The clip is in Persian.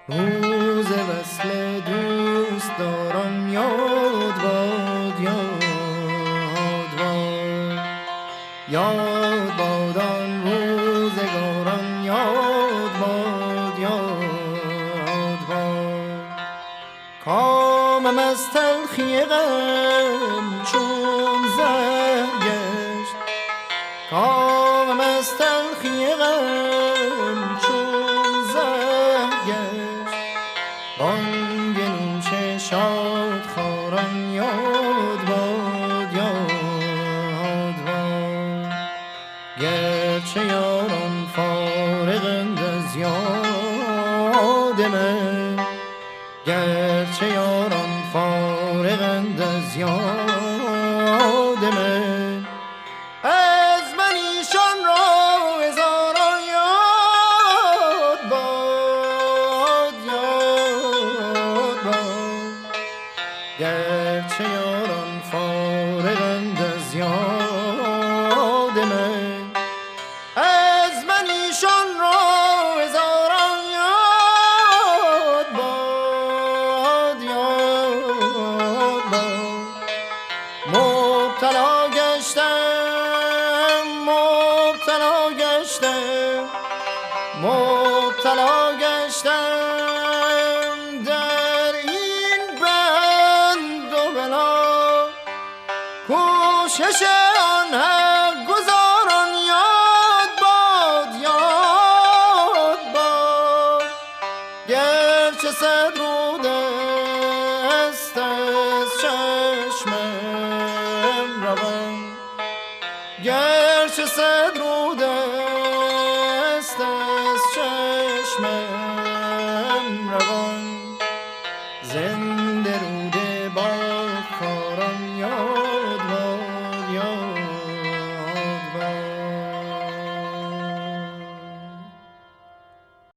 روز وصل دوست دارم یاد باد یاد باد یاد باد آن روزگاران یاد باد یاد باد کامم از تلخی غم چون زهر گشت کامم از تلخی غم چون زهر گشت بانگ نوش شاد خاران یاد باد یاد باد گرچه یاران فارغند از یاد من گرچه یاران فارغند از یاد من از من ایشان را هزاران یاد باد یاد باد گرچه یاران فارغند از یاد من از من ایشان را هزاران یاد باد یاد باد مبتلا گشتم مبتلا گشتم مبتلا گشتم در این بند و بلا کوشش آن حق گزاران یاد باد یاد باد گرچه صد رود است از چشمم روان گرچه صد رود است از چشمم روان